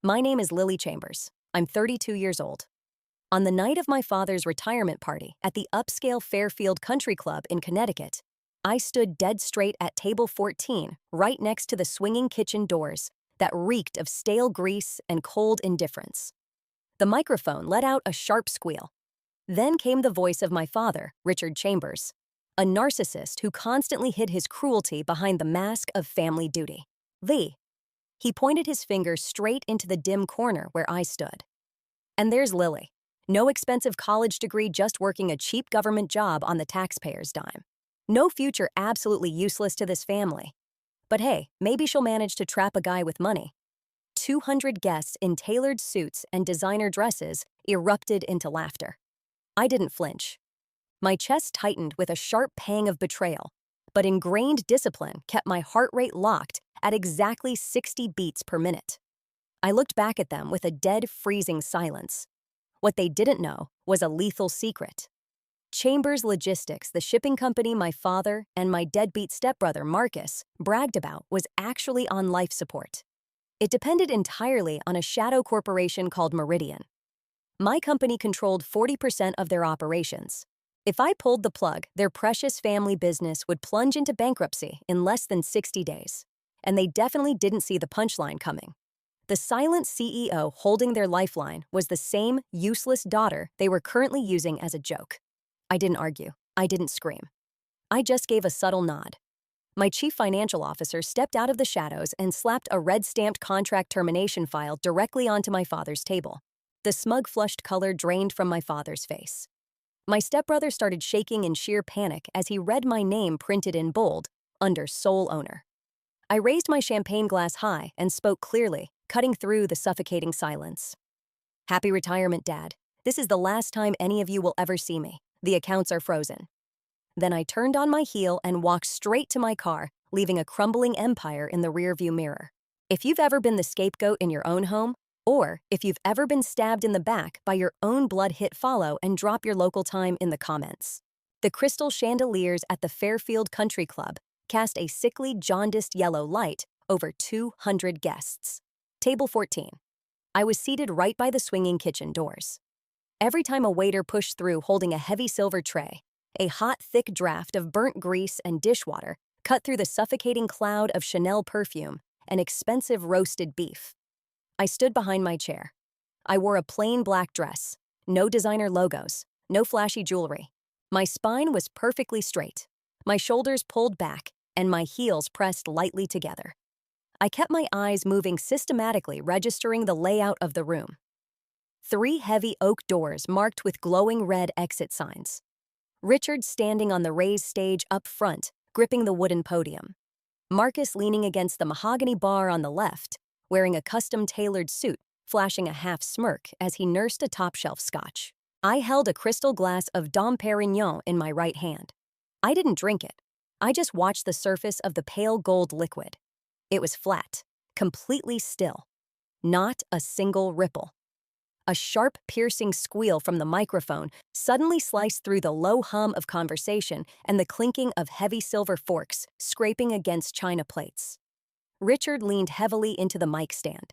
My name is Lily Chambers. I'm 32 years old. On the night of my father's retirement party at the upscale Fairfield Country Club in Connecticut, I stood dead straight at table 14, right next to the swinging kitchen doors that reeked of stale grease and cold indifference. The microphone let out a sharp squeal. Then came the voice of my father, Richard Chambers, a narcissist who constantly hid his cruelty behind the mask of family duty. Lee. He pointed his finger straight into the dim corner where I stood. And there's Lily. No expensive college degree, just working a cheap government job on the taxpayer's dime. No future, absolutely useless to this family. But hey, maybe she'll manage to trap a guy with money. 200 guests in tailored suits and designer dresses erupted into laughter. I didn't flinch. My chest tightened with a sharp pang of betrayal, but ingrained discipline kept my heart rate locked at exactly 60 beats per minute. I looked back at them with a dead, freezing silence. What they didn't know was a lethal secret. Chambers Logistics, the shipping company my father and my deadbeat stepbrother Marcus bragged about, was actually on life support. It depended entirely on a shadow corporation called Meridian. My company controlled 40% of their operations. If I pulled the plug, their precious family business would plunge into bankruptcy in less than 60 days. And they definitely didn't see the punchline coming. The silent CEO holding their lifeline was the same useless daughter they were currently using as a joke. I didn't argue. I didn't scream. I just gave a subtle nod. My chief financial officer stepped out of the shadows and slapped a red-stamped contract termination file directly onto my father's table. The smug, flushed color drained from my father's face. My stepbrother started shaking in sheer panic as he read my name printed in bold, under sole owner. I raised my champagne glass high and spoke clearly, cutting through the suffocating silence. Happy retirement, Dad. This is the last time any of you will ever see me. The accounts are frozen. Then I turned on my heel and walked straight to my car, leaving a crumbling empire in the rearview mirror. If you've ever been the scapegoat in your own home, or if you've ever been stabbed in the back by your own blood, hit follow and drop your local time in the comments. The crystal chandeliers at the Fairfield Country Club cast a sickly, jaundiced yellow light over 200 guests. Table 14. I was seated right by the swinging kitchen doors. Every time a waiter pushed through holding a heavy silver tray, a hot, thick draft of burnt grease and dishwater cut through the suffocating cloud of Chanel perfume and expensive roasted beef. I stood behind my chair. I wore a plain black dress, no designer logos, no flashy jewelry. My spine was perfectly straight, my shoulders pulled back, and my heels pressed lightly together. I kept my eyes moving systematically, registering the layout of the room. 3 heavy oak doors marked with glowing red exit signs. Richard standing on the raised stage up front, gripping the wooden podium. Marcus leaning against the mahogany bar on the left, wearing a custom-tailored suit, flashing a half smirk as he nursed a top-shelf scotch. I held a crystal glass of Dom Perignon in my right hand. I didn't drink it. I just watched the surface of the pale gold liquid. It was flat, completely still. Not a single ripple. A sharp, piercing squeal from the microphone suddenly sliced through the low hum of conversation and the clinking of heavy silver forks scraping against china plates. Richard leaned heavily into the mic stand.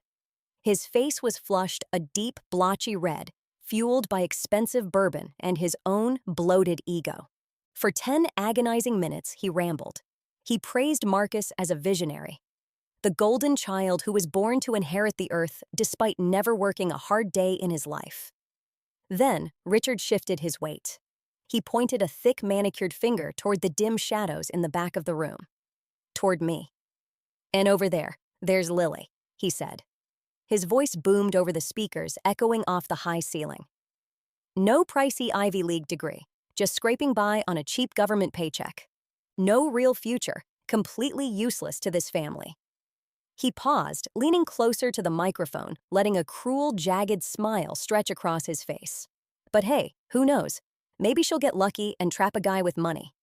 His face was flushed a deep, blotchy red, fueled by expensive bourbon and his own bloated ego. For 10 agonizing minutes, he rambled. He praised Marcus as a visionary, the golden child who was born to inherit the earth despite never working a hard day in his life. Then, Richard shifted his weight. He pointed a thick manicured finger toward the dim shadows in the back of the room. Toward me. And over there, there's Lily, he said. His voice boomed over the speakers, echoing off the high ceiling. No pricey Ivy League degree, just scraping by on a cheap government paycheck. No real future, completely useless to this family. He paused, leaning closer to the microphone, letting a cruel, jagged smile stretch across his face. But hey, who knows? Maybe she'll get lucky and trap a guy with money.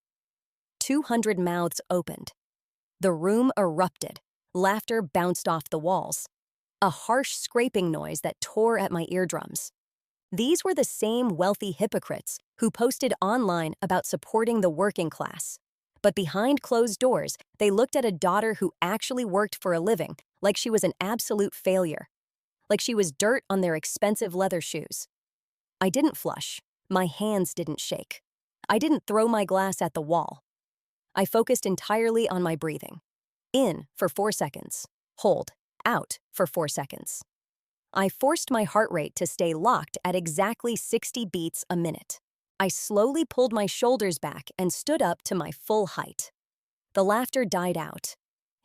200 mouths opened. The room erupted. Laughter bounced off the walls. A harsh scraping noise that tore at my eardrums. These were the same wealthy hypocrites who posted online about supporting the working class. But behind closed doors, they looked at a daughter who actually worked for a living like she was an absolute failure. like she was dirt on their expensive leather shoes. I didn't flush. My hands didn't shake. I didn't throw my glass at the wall. I focused entirely on my breathing. In for 4 seconds. Hold. Out for 4 seconds. I forced my heart rate to stay locked at exactly 60 beats a minute. I slowly pulled my shoulders back and stood up to my full height. The laughter died out.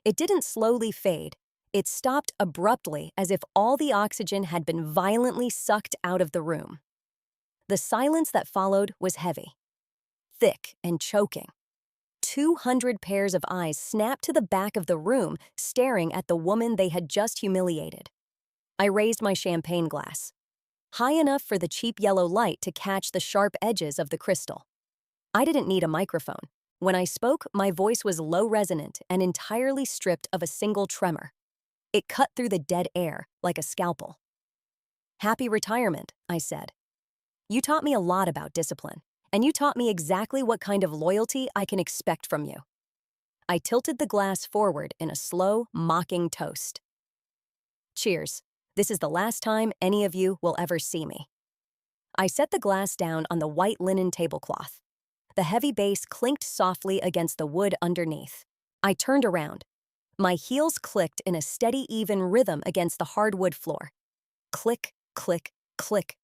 It didn't slowly fade. It stopped abruptly, as if all the oxygen had been violently sucked out of the room. The silence that followed was heavy, thick, and choking. 200 pairs of eyes snapped to the back of the room, staring at the woman they had just humiliated. I raised my champagne glass, high enough for the cheap yellow light to catch the sharp edges of the crystal. I didn't need a microphone. When I spoke, my voice was low resonant and entirely stripped of a single tremor. It cut through the dead air like a scalpel. "Happy retirement," I said. "You taught me a lot about discipline, and you taught me exactly what kind of loyalty I can expect from you." I tilted the glass forward in a slow, mocking toast. "Cheers. This is the last time any of you will ever see me." I set the glass down on the white linen tablecloth. The heavy base clinked softly against the wood underneath. I turned around. My heels clicked in a steady, even rhythm against the hardwood floor. Click, click, click.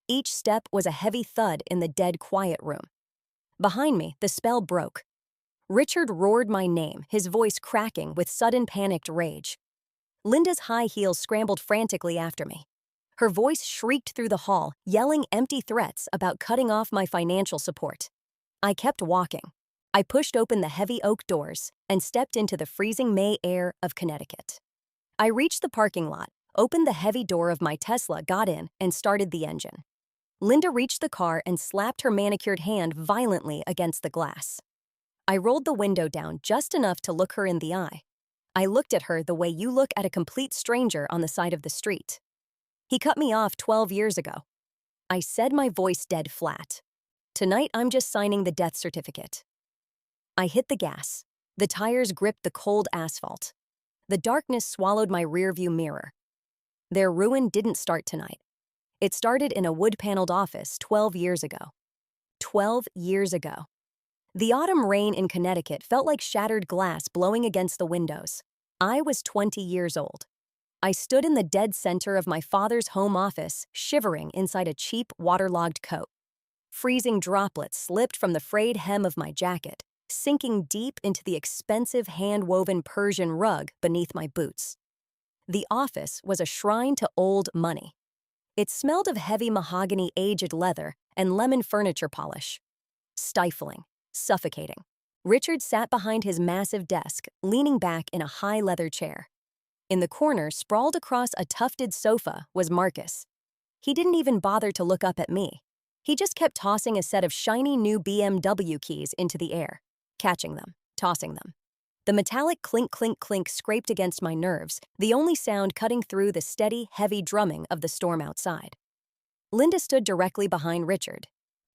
Each step was a heavy thud in the dead quiet room. Behind me, the spell broke. Richard roared my name, his voice cracking with sudden panicked rage. Linda's high heels scrambled frantically after me. Her voice shrieked through the hall, yelling empty threats about cutting off my financial support. I kept walking. I pushed open the heavy oak doors and stepped into the freezing May air of Connecticut. I reached the parking lot, opened the heavy door of my Tesla, got in, and started the engine. Linda reached the car and slapped her manicured hand violently against the glass. I rolled the window down just enough to look her in the eye. I looked at her the way you look at a complete stranger on the side of the street. "He cut me off 12 years ago." I said, my voice dead flat. "Tonight I'm just signing the death certificate." I hit the gas. The tires gripped the cold asphalt. The darkness swallowed my rearview mirror. Their ruin didn't start tonight. It started in a wood-paneled office 12 years ago. 12 years ago. The autumn rain in Connecticut felt like shattered glass blowing against the windows. I was 20 years old. I stood in the dead center of my father's home office, shivering inside a cheap, waterlogged coat. Freezing droplets slipped from the frayed hem of my jacket, sinking deep into the expensive hand-woven Persian rug beneath my boots. The office was a shrine to old money. It smelled of heavy mahogany, aged leather, and lemon furniture polish. Stifling, suffocating. Richard sat behind his massive desk, leaning back in a high leather chair. In the corner, sprawled across a tufted sofa, was Marcus. He didn't even bother to look up at me. He just kept tossing a set of shiny new BMW keys into the air, catching them, tossing them. The metallic clink, clink, clink scraped against my nerves, the only sound cutting through the steady, heavy drumming of the storm outside. Linda stood directly behind Richard.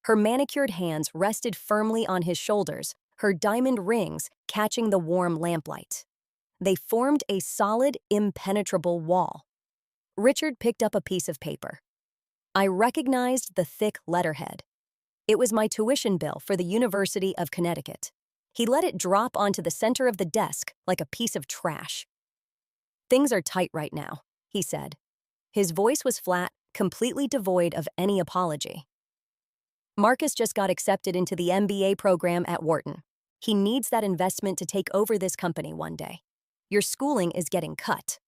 Her manicured hands rested firmly on his shoulders, her diamond rings catching the warm lamplight. They formed a solid, impenetrable wall. Richard picked up a piece of paper. I recognized the thick letterhead. It was my tuition bill for the University of Connecticut. He let it drop onto the center of the desk like a piece of trash. "Things are tight right now," he said. His voice was flat, completely devoid of any apology. "Marcus just got accepted into the MBA program at Wharton. He needs that investment to take over this company one day. Your schooling is getting cut."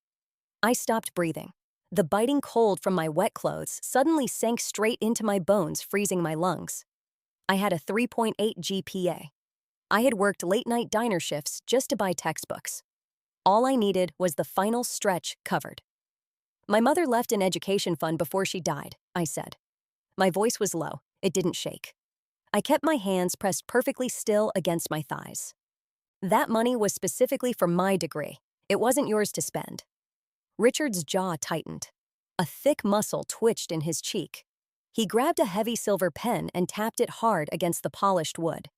I stopped breathing. The biting cold from my wet clothes suddenly sank straight into my bones, freezing my lungs. I had a 3.8 GPA. I had worked late-night diner shifts just to buy textbooks. All I needed was the final stretch covered. "My mother left an education fund before she died," I said. My voice was low. It didn't shake. I kept my hands pressed perfectly still against my thighs. "That money was specifically for my degree. It wasn't yours to spend." Richard's jaw tightened. A thick muscle twitched in his cheek. He grabbed a heavy silver pen and tapped it hard against the polished wood.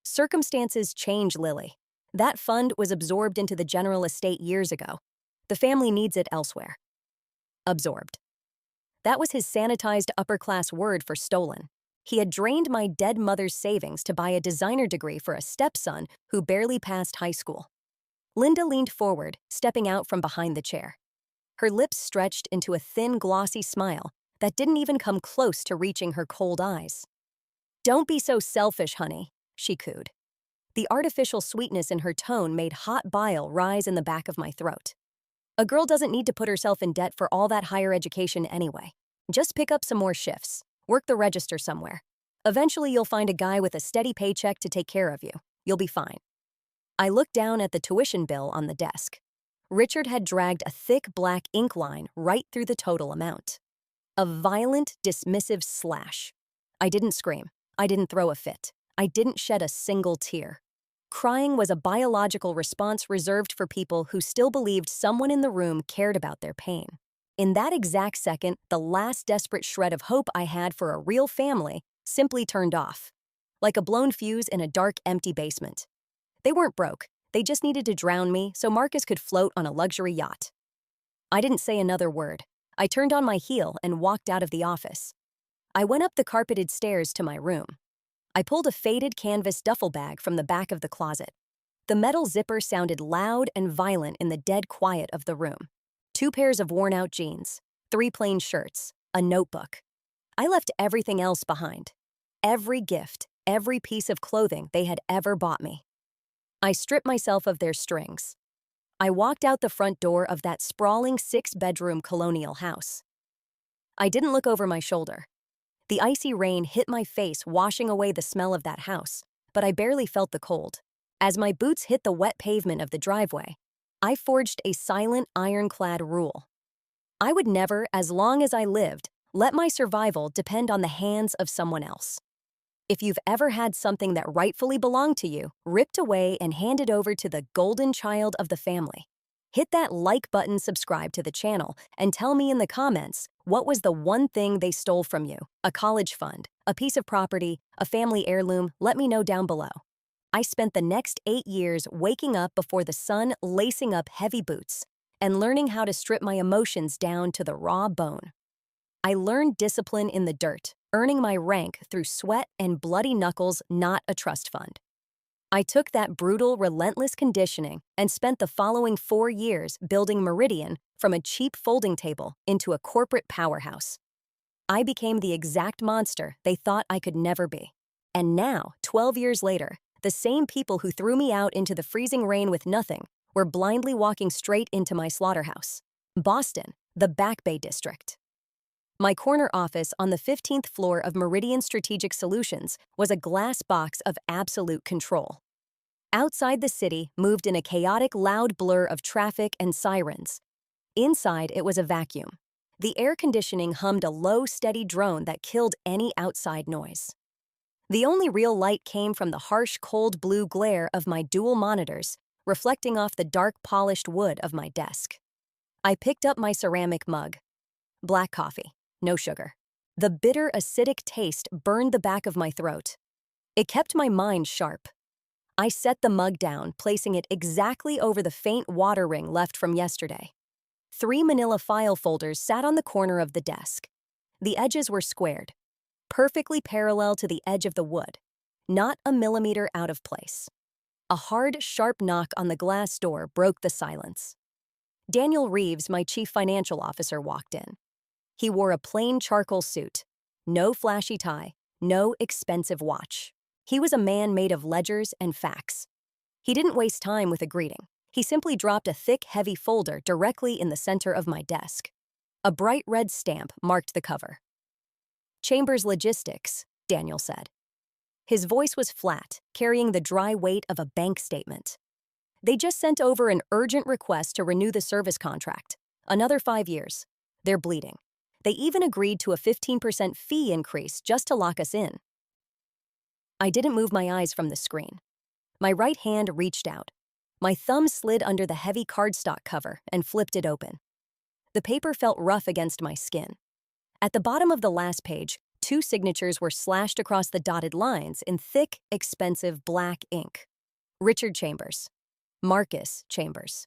"Circumstances change, Lily. That fund was absorbed into the general estate years ago. The family needs it elsewhere." Absorbed. That was his sanitized upper-class word for stolen. He had drained my dead mother's savings to buy a designer degree for a stepson who barely passed high school. Linda leaned forward, stepping out from behind the chair. Her lips stretched into a thin, glossy smile that didn't even come close to reaching her cold eyes. "Don't be so selfish, honey," she cooed. The artificial sweetness in her tone made hot bile rise in the back of my throat. A girl doesn't need to put herself in debt for all that higher education anyway. Just pick up some more shifts. Work the register somewhere. Eventually you'll find a guy with a steady paycheck to take care of you. You'll be fine. I looked down at the tuition bill on the desk. Richard had dragged a thick black ink line right through the total amount. A violent, dismissive slash. I didn't scream. I didn't throw a fit. I didn't shed a single tear. Crying was a biological response reserved for people who still believed someone in the room cared about their pain. In that exact second, the last desperate shred of hope I had for a real family simply turned off. Like a blown fuse in a dark, empty basement. They weren't broke. They just needed to drown me so Marcus could float on a luxury yacht. I didn't say another word. I turned on my heel and walked out of the office. I went up the carpeted stairs to my room. I pulled a faded canvas duffel bag from the back of the closet. The metal zipper sounded loud and violent in the dead quiet of the room. 2 pairs of worn-out jeans, 3 plain shirts, a notebook. I left everything else behind. Every gift, every piece of clothing they had ever bought me. I stripped myself of their strings. I walked out the front door of that sprawling 6-bedroom colonial house. I didn't look over my shoulder. The icy rain hit my face, washing away the smell of that house, but I barely felt the cold. As my boots hit the wet pavement of the driveway, I forged a silent, ironclad rule. I would never, as long as I lived, let my survival depend on the hands of someone else. If you've ever had something that rightfully belonged to you ripped away and handed over to the golden child of the family, hit that like button, subscribe to the channel, and tell me in the comments what was the one thing they stole from you. A college fund, a piece of property, a family heirloom. Let me know down below. I spent the next 8 years waking up before the sun, lacing up heavy boots, and learning how to strip my emotions down to the raw bone. I learned discipline in the dirt, earning my rank through sweat and bloody knuckles, not a trust fund. I took that brutal, relentless conditioning and spent the following 4 years building Meridian from a cheap folding table into a corporate powerhouse. I became the exact monster they thought I could never be. And now, 12 years later, the same people who threw me out into the freezing rain with nothing were blindly walking straight into my slaughterhouse. Boston, the Back Bay District. My corner office on the 15th floor of Meridian Strategic Solutions was a glass box of absolute control. Outside the city moved in a chaotic, loud blur of traffic and sirens. Inside, it was a vacuum. The air conditioning hummed a low, steady drone that killed any outside noise. The only real light came from the harsh, cold blue glare of my dual monitors, reflecting off the dark, polished wood of my desk. I picked up my ceramic mug. Black coffee. No sugar. The bitter, acidic taste burned the back of my throat. It kept my mind sharp. I set the mug down, placing it exactly over the faint water ring left from yesterday. 3 manila file folders sat on the corner of the desk. The edges were squared, perfectly parallel to the edge of the wood, not a millimeter out of place. A hard, sharp knock on the glass door broke the silence. Daniel Reeves, my chief financial officer, walked in. He wore a plain charcoal suit, no flashy tie, no expensive watch. He was a man made of ledgers and facts. He didn't waste time with a greeting. He simply dropped a thick, heavy folder directly in the center of my desk. A bright red stamp marked the cover. "Chambers Logistics," Daniel said. His voice was flat, carrying the dry weight of a bank statement. "They just sent over an urgent request to renew the service contract. Another 5 years. They're bleeding. They even agreed to a 15% fee increase just to lock us in." I didn't move my eyes from the screen. My right hand reached out. My thumb slid under the heavy cardstock cover and flipped it open. The paper felt rough against my skin. At the bottom of the last page, 2 signatures were slashed across the dotted lines in thick, expensive black ink. Richard Chambers. Marcus Chambers.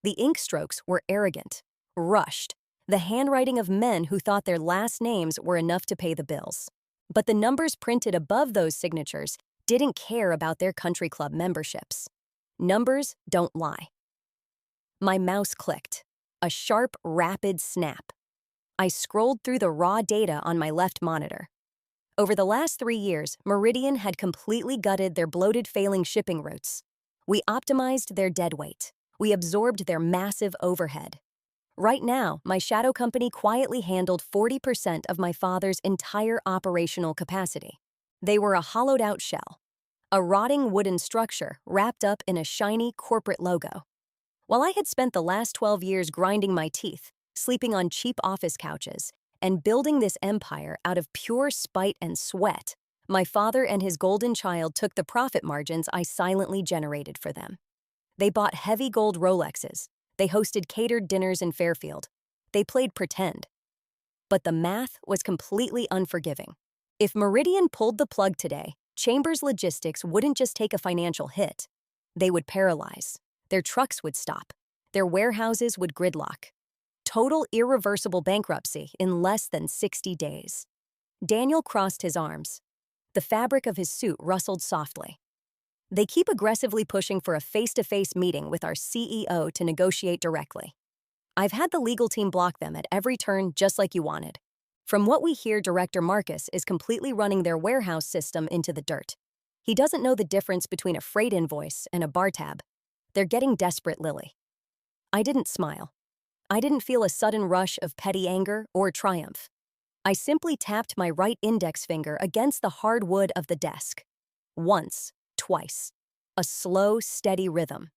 The ink strokes were arrogant, rushed. the handwriting of men who thought their last names were enough to pay the bills. But the numbers printed above those signatures didn't care about their country club memberships. Numbers don't lie. My mouse clicked. A sharp, rapid snap. I scrolled through the raw data on my left monitor. Over the last 3 years, Meridian had completely gutted their bloated, failing shipping routes. We optimized their deadweight. We absorbed their massive overhead. Right now, my shadow company quietly handled 40% of my father's entire operational capacity. They were a hollowed-out shell, a rotting wooden structure wrapped up in a shiny corporate logo. While I had spent the last 12 years grinding my teeth, sleeping on cheap office couches, and building this empire out of pure spite and sweat, my father and his golden child took the profit margins I silently generated for them. They bought heavy gold Rolexes. They hosted catered dinners in Fairfield. They played pretend. But the math was completely unforgiving. If Meridian pulled the plug today, Chambers Logistics wouldn't just take a financial hit. They would paralyze. Their trucks would stop. Their warehouses would gridlock. Total irreversible bankruptcy in less than 60 days. Daniel crossed his arms. The fabric of his suit rustled softly. They keep aggressively pushing for a face-to-face meeting with our CEO to negotiate directly. I've had the legal team block them at every turn, just like you wanted. From what we hear, Director Marcus is completely running their warehouse system into the dirt. He doesn't know the difference between a freight invoice and a bar tab. They're getting desperate, Lily. I didn't smile. I didn't feel a sudden rush of petty anger or triumph. I simply tapped my right index finger against the hard wood of the desk. Once, twice. A slow, steady rhythm.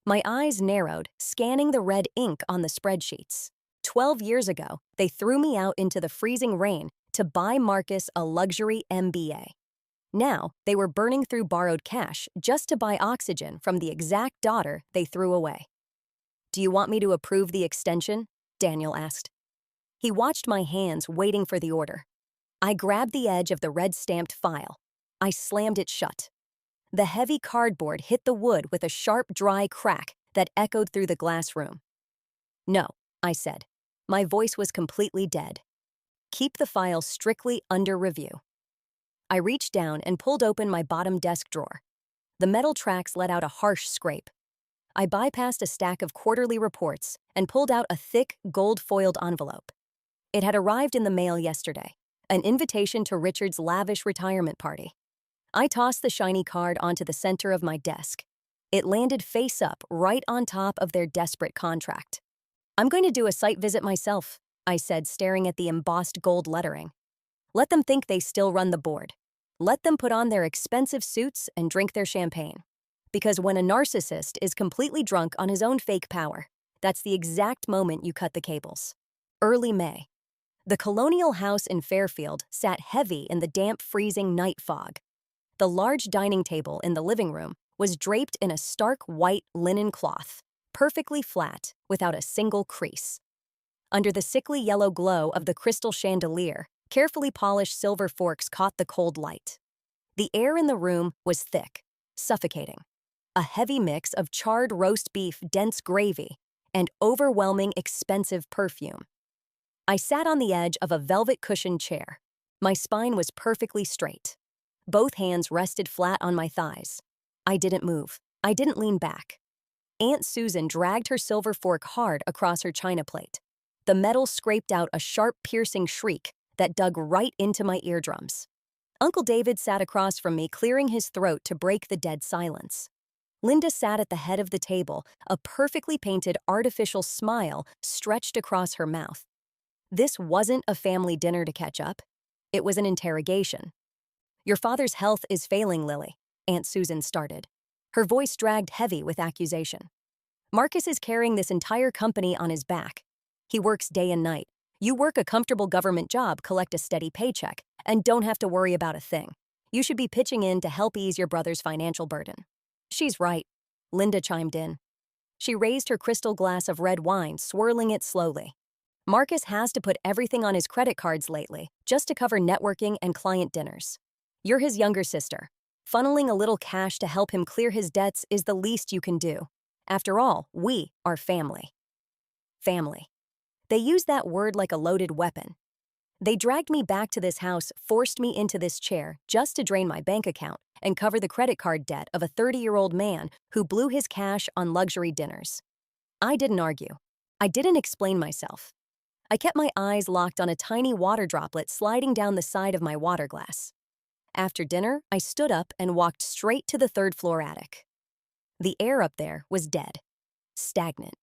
My eyes narrowed, scanning the red ink on the spreadsheets. 12 years ago, they threw me out into the freezing rain to buy Marcus a luxury MBA. Now, they were burning through borrowed cash just to buy oxygen from the exact daughter they threw away. "Do you want me to approve the extension?" Daniel asked. He watched my hands, waiting for the order. I grabbed the edge of the red-stamped file. I slammed it shut. The heavy cardboard hit the wood with a sharp, dry crack that echoed through the glass room. "No," I said. My voice was completely dead. "Keep the file strictly under review." I reached down and pulled open my bottom desk drawer. The metal tracks let out a harsh scrape. I bypassed a stack of quarterly reports and pulled out a thick, gold-foiled envelope. It had arrived in the mail yesterday, an invitation to Richard's lavish retirement party. I tossed the shiny card onto the center of my desk. It landed face up right on top of their desperate contract. "I'm going to do a site visit myself," I said, staring at the embossed gold lettering. "Let them think they still run the board. Let them put on their expensive suits and drink their champagne. Because when a narcissist is completely drunk on his own fake power, that's the exact moment you cut the cables." Early May. The colonial house in Fairfield sat heavy in the damp, freezing night fog. The large dining table in the living room was draped in a stark white linen cloth, perfectly flat, without a single crease. Under the sickly yellow glow of the crystal chandelier, carefully polished silver forks caught the cold light. The air in the room was thick, suffocating. A heavy mix of charred roast beef, dense gravy, and overwhelming, expensive perfume. I sat on the edge of a velvet-cushioned chair. My spine was perfectly straight. Both hands rested flat on my thighs. I didn't move. I didn't lean back. Aunt Susan dragged her silver fork hard across her china plate. The metal scraped out a sharp, piercing shriek that dug right into my eardrums. Uncle David sat across from me, clearing his throat to break the dead silence. Linda sat at the head of the table, a perfectly painted artificial smile stretched across her mouth. This wasn't a family dinner to catch up. It was an interrogation. "Your father's health is failing, Lily," Aunt Susan started. Her voice dragged heavy with accusation. "Marcus is carrying this entire company on his back. He works day and night. You work a comfortable government job, collect a steady paycheck, and don't have to worry about a thing. You should be pitching in to help ease your brother's financial burden." "She's right," Linda chimed in. She raised her crystal glass of red wine, swirling it slowly. "Marcus has to put everything on his credit cards lately, just to cover networking and client dinners. You're his younger sister. Funneling a little cash to help him clear his debts is the least you can do. After all, we are family." Family. They used that word like a loaded weapon. They dragged me back to this house, forced me into this chair just to drain my bank account and cover the credit card debt of a 30-year-old man who blew his cash on luxury dinners. I didn't argue. I didn't explain myself. I kept my eyes locked on a tiny water droplet sliding down the side of my water glass. After dinner, I stood up and walked straight to the third-floor attic. The air up there was dead, stagnant.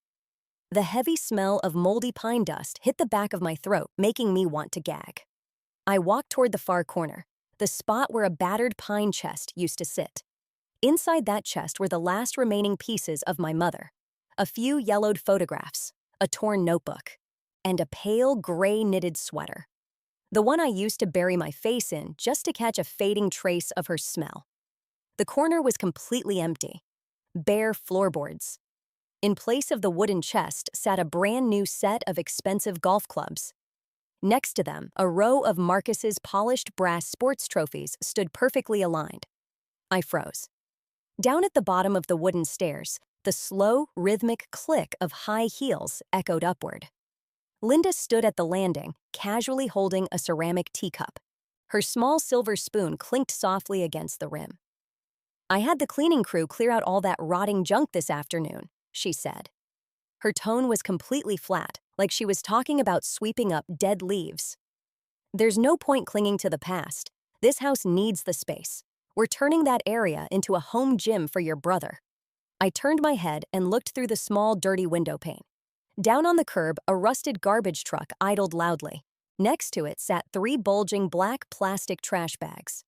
The heavy smell of moldy pine dust hit the back of my throat, making me want to gag. I walked toward the far corner, the spot where a battered pine chest used to sit. Inside that chest were the last remaining pieces of my mother, a few yellowed photographs, a torn notebook, and a pale gray knitted sweater. The one I used to bury my face in just to catch a fading trace of her smell. The corner was completely empty, bare floorboards. In place of the wooden chest sat a brand new set of expensive golf clubs. Next to them, a row of Marcus's polished brass sports trophies stood perfectly aligned. I froze. Down at the bottom of the wooden stairs, the slow, rhythmic click of high heels echoed upward. Linda stood at the landing, casually holding a ceramic teacup. Her small silver spoon clinked softly against the rim. "I had the cleaning crew clear out all that rotting junk this afternoon," she said. Her tone was completely flat, like she was talking about sweeping up dead leaves. "There's no point clinging to the past. This house needs the space. We're turning that area into a home gym for your brother." I turned my head and looked through the small, dirty window pane. Down on the curb, a rusted garbage truck idled loudly. Next to it sat 3 bulging black plastic trash bags.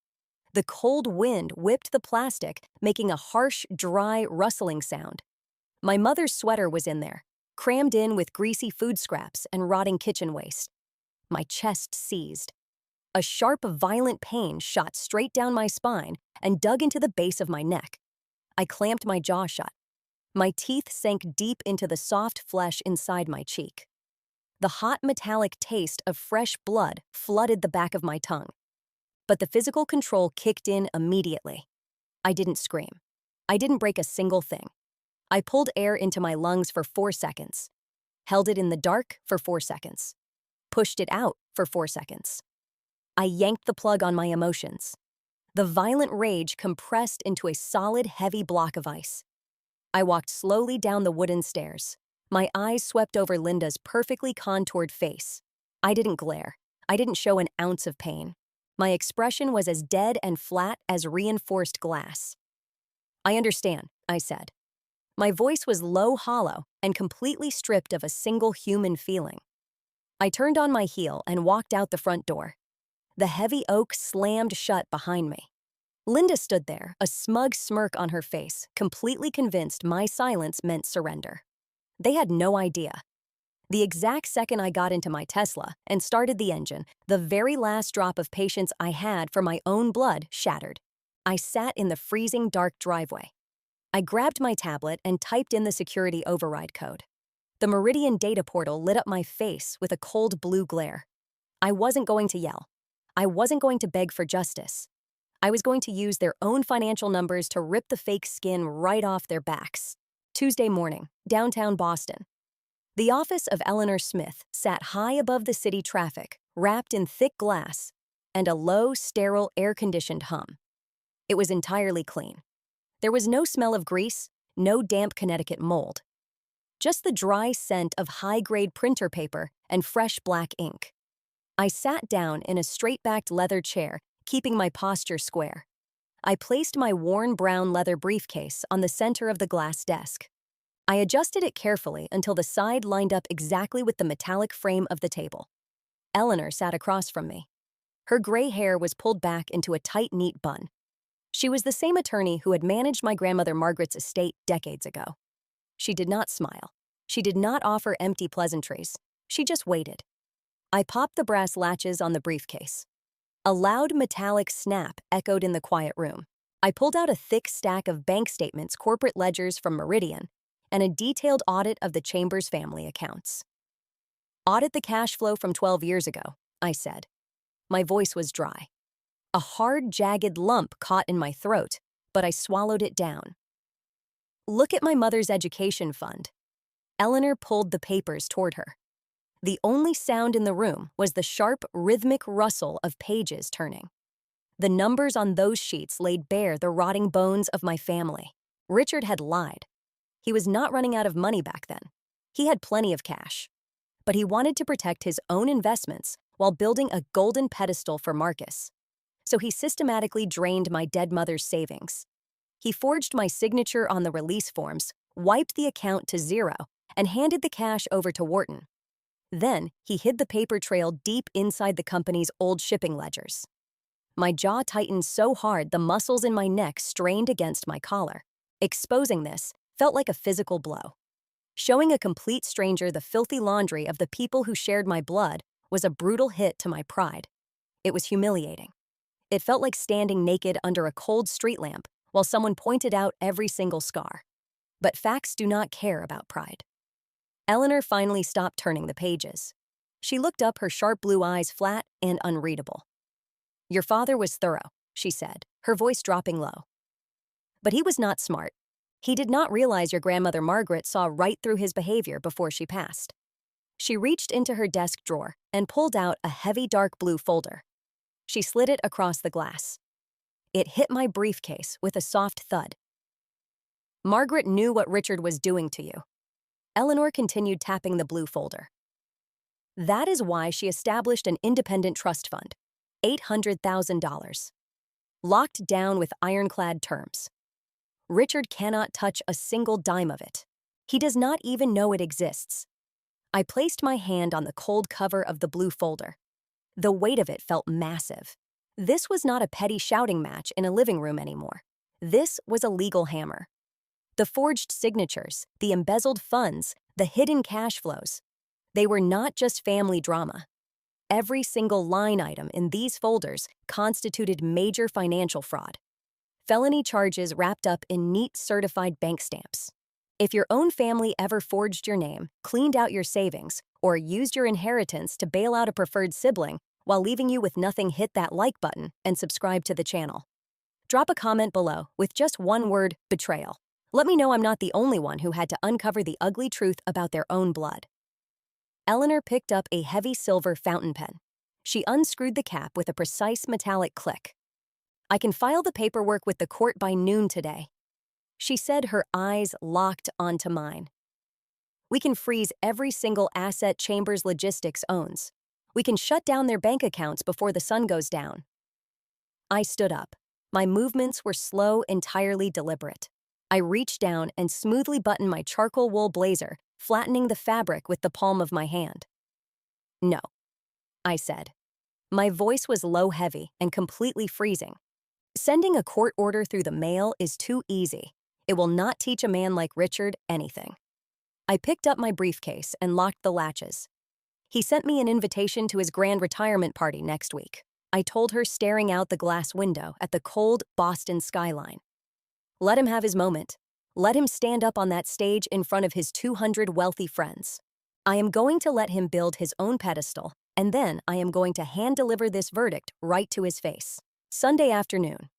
The cold wind whipped the plastic, making a harsh, dry, rustling sound. My mother's sweater was in there, crammed in with greasy food scraps and rotting kitchen waste. My chest seized. A sharp, violent pain shot straight down my spine and dug into the base of my neck. I clamped my jaw shut. My teeth sank deep into the soft flesh inside my cheek. The hot, metallic taste of fresh blood flooded the back of my tongue. But the physical control kicked in immediately. I didn't scream. I didn't break a single thing. I pulled air into my lungs for 4 seconds, held it in the dark for 4 seconds, pushed it out for 4 seconds. I yanked the plug on my emotions. The violent rage compressed into a solid, heavy block of ice. I walked slowly down the wooden stairs. My eyes swept over Linda's perfectly contoured face. I didn't glare. I didn't show an ounce of pain. My expression was as dead and flat as reinforced glass. "I understand," I said. My voice was low, hollow, and completely stripped of a single human feeling. I turned on my heel and walked out the front door. The heavy oak slammed shut behind me. Linda stood there, a smug smirk on her face, completely convinced my silence meant surrender. They had no idea. The exact second I got into my Tesla and started the engine, the very last drop of patience I had for my own blood shattered. I sat in the freezing dark driveway. I grabbed my tablet and typed in the security override code. The Meridian data portal lit up my face with a cold blue glare. I wasn't going to yell. I wasn't going to beg for justice. I was going to use their own financial numbers to rip the fake skin right off their backs. Tuesday morning, downtown Boston. The office of Eleanor Smith sat high above the city traffic, wrapped in thick glass and a low, sterile, air-conditioned hum. It was entirely clean. There was no smell of grease, no damp Connecticut mold. Just the dry scent of high-grade printer paper and fresh black ink. I sat down in a straight-backed leather chair, keeping my posture square. I placed my worn brown leather briefcase on the center of the glass desk. I adjusted it carefully until the side lined up exactly with the metallic frame of the table. Eleanor sat across from me. Her gray hair was pulled back into a tight, neat bun. She was the same attorney who had managed my grandmother Margaret's estate decades ago. She did not smile. She did not offer empty pleasantries. She just waited. I popped the brass latches on the briefcase. A loud metallic snap echoed in the quiet room. I pulled out a thick stack of bank statements, corporate ledgers from Meridian, and a detailed audit of the Chambers family accounts. "Audit the cash flow from 12 years ago," I said. My voice was dry. A hard, jagged lump caught in my throat, but I swallowed it down. "Look at my mother's education fund." Eleanor pulled the papers toward her. The only sound in the room was the sharp, rhythmic rustle of pages turning. The numbers on those sheets laid bare the rotting bones of my family. Richard had lied. He was not running out of money back then. He had plenty of cash. But he wanted to protect his own investments while building a golden pedestal for Marcus. So he systematically drained my dead mother's savings. He forged my signature on the release forms, wiped the account to zero, and handed the cash over to Wharton. Then, he hid the paper trail deep inside the company's old shipping ledgers. My jaw tightened so hard the muscles in my neck strained against my collar. Exposing this felt like a physical blow. Showing a complete stranger the filthy laundry of the people who shared my blood was a brutal hit to my pride. It was humiliating. It felt like standing naked under a cold street lamp while someone pointed out every single scar. But facts do not care about pride. Eleanor finally stopped turning the pages. She looked up, her sharp blue eyes flat and unreadable. "Your father was thorough," she said, her voice dropping low. "But he was not smart. He did not realize your grandmother Margaret saw right through his behavior before she passed." She reached into her desk drawer and pulled out a heavy dark blue folder. She slid it across the glass. It hit my briefcase with a soft thud. "Margaret knew what Richard was doing to you." Eleanor continued tapping the blue folder. "That is why she established an independent trust fund, $800,000. Locked down with ironclad terms. Richard cannot touch a single dime of it. He does not even know it exists." I placed my hand on the cold cover of the blue folder. The weight of it felt massive. This was not a petty shouting match in a living room anymore. This was a legal hammer. The forged signatures, the embezzled funds, the hidden cash flows. They were not just family drama. Every single line item in these folders constituted major financial fraud. Felony charges wrapped up in neat certified bank stamps. If your own family ever forged your name, cleaned out your savings, or used your inheritance to bail out a preferred sibling while leaving you with nothing, hit that like button and subscribe to the channel. Drop a comment below with just one word: betrayal. Let me know I'm not the only one who had to uncover the ugly truth about their own blood. Eleanor picked up a heavy silver fountain pen. She unscrewed the cap with a precise metallic click. "I can file the paperwork with the court by noon today," she said, her eyes locked onto mine. "We can freeze every single asset Chambers Logistics owns. We can shut down their bank accounts before the sun goes down." I stood up. My movements were slow, entirely deliberate. I reached down and smoothly buttoned my charcoal wool blazer, flattening the fabric with the palm of my hand. "No," I said. My voice was low, heavy, and completely freezing. "Sending a court order through the mail is too easy. It will not teach a man like Richard anything." I picked up my briefcase and locked the latches. "He sent me an invitation to his grand retirement party next week," I told her, staring out the glass window at the cold Boston skyline. "Let him have his moment. Let him stand up on that stage in front of his 200 wealthy friends. I am going to let him build his own pedestal, and then I am going to hand-deliver this verdict right to his face." Sunday afternoon.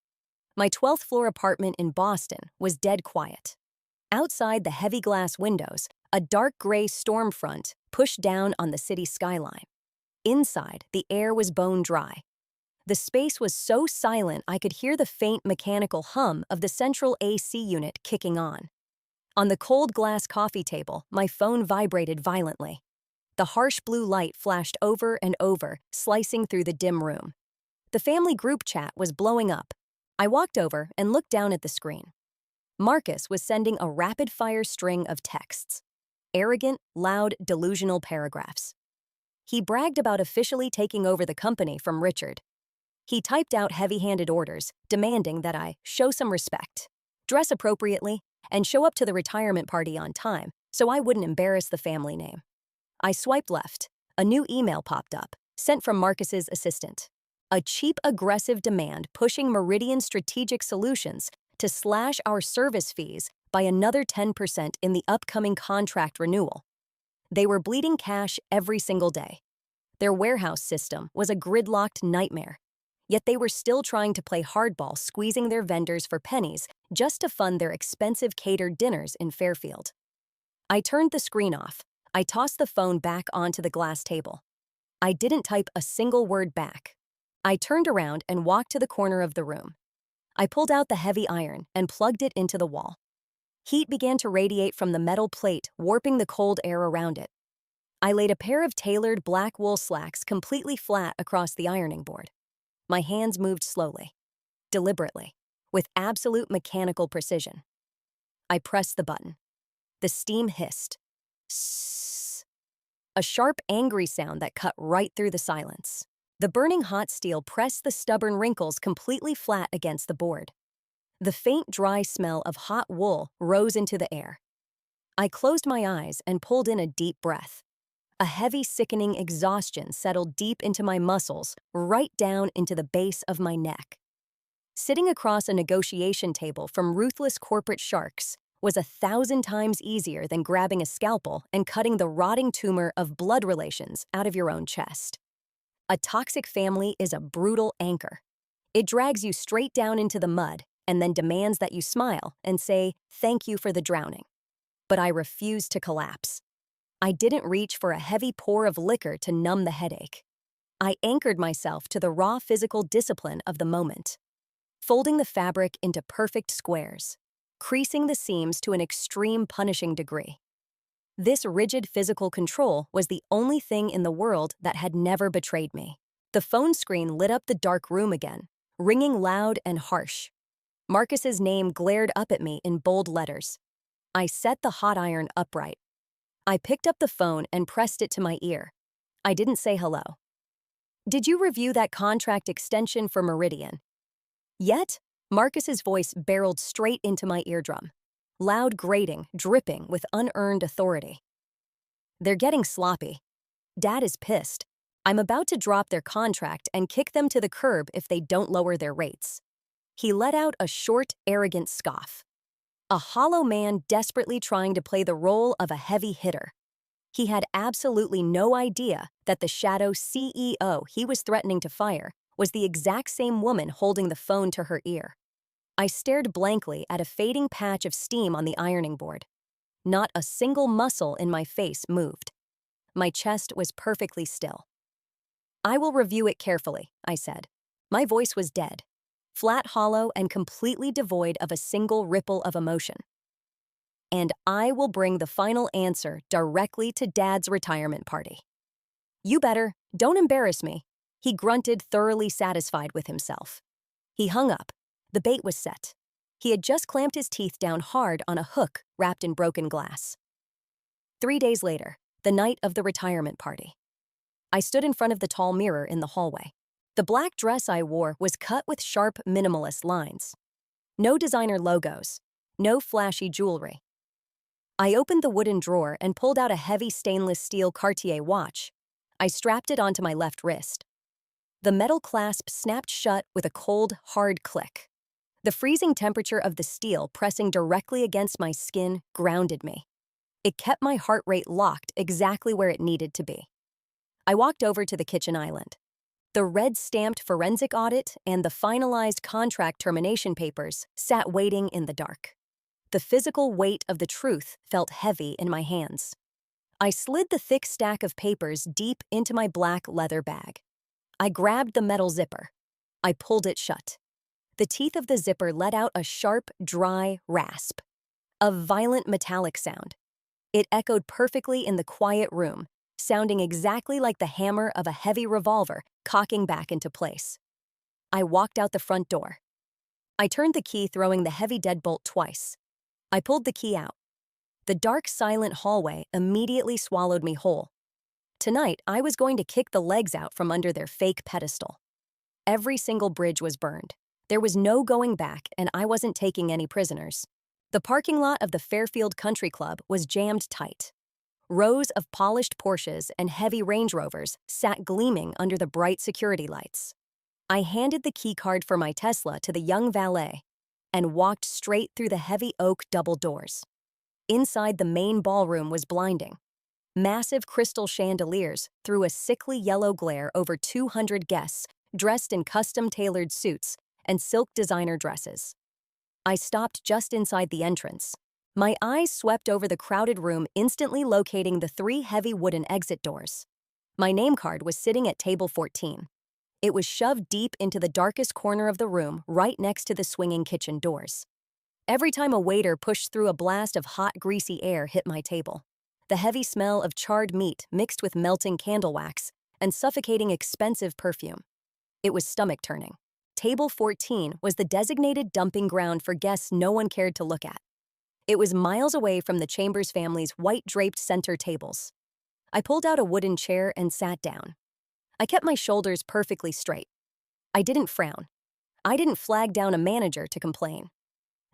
My 12th floor apartment in Boston was dead quiet. Outside the heavy glass windows, a dark gray storm front pushed down on the city skyline. Inside, the air was bone dry. The space was so silent I could hear the faint mechanical hum of the central AC unit kicking on. On the cold glass coffee table, my phone vibrated violently. The harsh blue light flashed over and over, slicing through the dim room. The family group chat was blowing up. I walked over and looked down at the screen. Marcus was sending a rapid-fire string of texts. Arrogant, loud, delusional paragraphs. He bragged about officially taking over the company from Richard. He typed out heavy-handed orders, demanding that I show some respect, dress appropriately, and show up to the retirement party on time so I wouldn't embarrass the family name. I swiped left. A new email popped up, sent from Marcus's assistant. A cheap, aggressive demand pushing Meridian Strategic Solutions to slash our service fees by another 10% in the upcoming contract renewal. They were bleeding cash every single day. Their warehouse system was a gridlocked nightmare. Yet they were still trying to play hardball, squeezing their vendors for pennies just to fund their expensive catered dinners in Fairfield. I turned the screen off, I tossed the phone back onto the glass table. I didn't type a single word back. I turned around and walked to the corner of the room. I pulled out the heavy iron and plugged it into the wall. Heat began to radiate from the metal plate, warping the cold air around it. I laid a pair of tailored black wool slacks completely flat across the ironing board. My hands moved slowly, deliberately, with absolute mechanical precision. I pressed the button. The steam hissed. Sss. A sharp, angry sound that cut right through the silence. The burning hot steel pressed the stubborn wrinkles completely flat against the board. The faint, dry smell of hot wool rose into the air. I closed my eyes and pulled in a deep breath. A heavy, sickening exhaustion settled deep into my muscles, right down into the base of my neck. Sitting across a negotiation table from ruthless corporate sharks was 1,000 times easier than grabbing a scalpel and cutting the rotting tumor of blood relations out of your own chest. A toxic family is a brutal anchor. It drags you straight down into the mud and then demands that you smile and say, "Thank you for the drowning." But I refused to collapse. I didn't reach for a heavy pour of liquor to numb the headache. I anchored myself to the raw physical discipline of the moment, folding the fabric into perfect squares, creasing the seams to an extreme punishing degree. This rigid physical control was the only thing in the world that had never betrayed me. The phone screen lit up the dark room again, ringing loud and harsh. Marcus's name glared up at me in bold letters. I set the hot iron upright. I picked up the phone and pressed it to my ear. I didn't say hello. "Did you review that contract extension for Meridian?" "Yet?" Marcus's voice barreled straight into my eardrum. Loud grating, dripping with unearned authority. "They're getting sloppy. Dad is pissed. I'm about to drop their contract and kick them to the curb if they don't lower their rates." He let out a short, arrogant scoff. A hollow man desperately trying to play the role of a heavy hitter. He had absolutely no idea that the shadow CEO he was threatening to fire was the exact same woman holding the phone to her ear. I stared blankly at a fading patch of steam on the ironing board. Not a single muscle in my face moved. My chest was perfectly still. "I will review it carefully," I said. My voice was dead, flat, hollow, and completely devoid of a single ripple of emotion. "And I will bring the final answer directly to Dad's retirement party." "You better. Don't embarrass me," he grunted, thoroughly satisfied with himself. He hung up. The bait was set. He had just clamped his teeth down hard on a hook wrapped in broken glass. 3 days later, the night of the retirement party. I stood in front of the tall mirror in the hallway. The black dress I wore was cut with sharp, minimalist lines. No designer logos, no flashy jewelry. I opened the wooden drawer and pulled out a heavy stainless steel Cartier watch. I strapped it onto my left wrist. The metal clasp snapped shut with a cold, hard click. The freezing temperature of the steel pressing directly against my skin grounded me. It kept my heart rate locked exactly where it needed to be. I walked over to the kitchen island. The red-stamped forensic audit and the finalized contract termination papers sat waiting in the dark. The physical weight of the truth felt heavy in my hands. I slid the thick stack of papers deep into my black leather bag. I grabbed the metal zipper. I pulled it shut. The teeth of the zipper let out a sharp, dry rasp. A violent metallic sound. It echoed perfectly in the quiet room, sounding exactly like the hammer of a heavy revolver cocking back into place. I walked out the front door. I turned the key, throwing the heavy deadbolt twice. I pulled the key out. The dark, silent hallway immediately swallowed me whole. Tonight, I was going to kick the legs out from under their fake pedestal. Every single bridge was burned. There was no going back, and I wasn't taking any prisoners. The parking lot of the Fairfield Country Club was jammed tight. Rows of polished Porsches and heavy Range Rovers sat gleaming under the bright security lights. I handed the keycard for my Tesla to the young valet and walked straight through the heavy oak double doors. Inside, the main ballroom was blinding. Massive crystal chandeliers threw a sickly yellow glare over 200 guests dressed in custom-tailored suits and silk designer dresses. I stopped just inside the entrance. My eyes swept over the crowded room, instantly locating the three heavy wooden exit doors. My name card was sitting at table 14. It was shoved deep into the darkest corner of the room, right next to the swinging kitchen doors. Every time a waiter pushed through, a blast of hot, greasy air hit my table. The heavy smell of charred meat mixed with melting candle wax and suffocating expensive perfume. It was stomach-turning. Table 14 was the designated dumping ground for guests no one cared to look at. It was miles away from the Chambers family's white-draped center tables. I pulled out a wooden chair and sat down. I kept my shoulders perfectly straight. I didn't frown. I didn't flag down a manager to complain.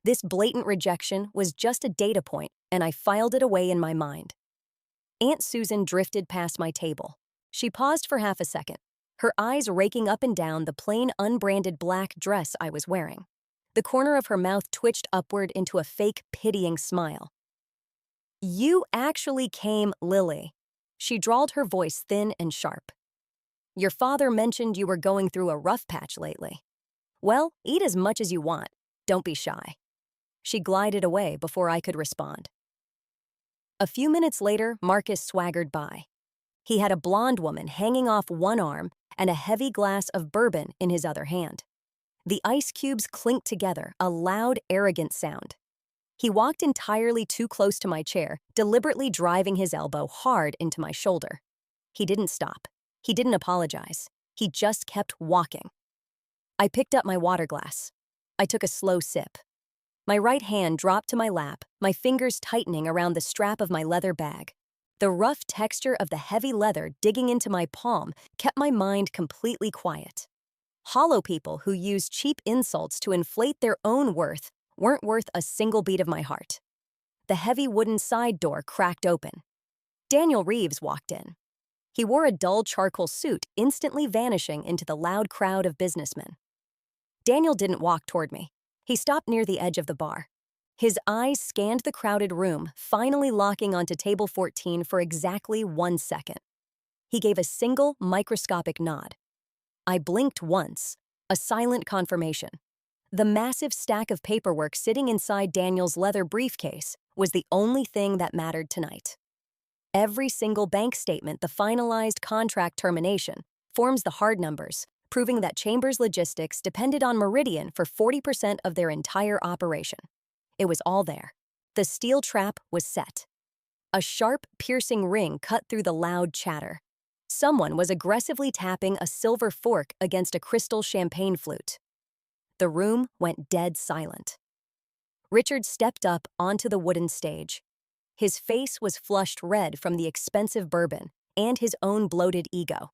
This blatant rejection was just a data point, and I filed it away in my mind. Aunt Susan drifted past my table. She paused for half a second, her eyes raking up and down the plain, unbranded black dress I was wearing. The corner of her mouth twitched upward into a fake, pitying smile. "You actually came, Lily." She drawled, her voice thin and sharp. "Your father mentioned you were going through a rough patch lately. Well, eat as much as you want. Don't be shy." She glided away before I could respond. A few minutes later, Marcus swaggered by. He had a blonde woman hanging off one arm and a heavy glass of bourbon in his other hand. The ice cubes clinked together, a loud, arrogant sound. He walked entirely too close to my chair, deliberately driving his elbow hard into my shoulder. He didn't stop. He didn't apologize. He just kept walking. I picked up my water glass. I took a slow sip. My right hand dropped to my lap, my fingers tightening around the strap of my leather bag. The rough texture of the heavy leather digging into my palm kept my mind completely quiet. Hollow people who use cheap insults to inflate their own worth weren't worth a single beat of my heart. The heavy wooden side door cracked open. Daniel Reeves walked in. He wore a dull charcoal suit, instantly vanishing into the loud crowd of businessmen. Daniel didn't walk toward me. He stopped near the edge of the bar. His eyes scanned the crowded room, finally locking onto table 14 for exactly 1 second. He gave a single, microscopic nod. I blinked once, a silent confirmation. The massive stack of paperwork sitting inside Daniel's leather briefcase was the only thing that mattered tonight. Every single bank statement, the finalized contract termination, forms the hard numbers, proving that Chambers Logistics depended on Meridian for 40% of their entire operation. It was all there. The steel trap was set. A sharp, piercing ring cut through the loud chatter. Someone was aggressively tapping a silver fork against a crystal champagne flute. The room went dead silent. Richard stepped up onto the wooden stage. His face was flushed red from the expensive bourbon and his own bloated ego.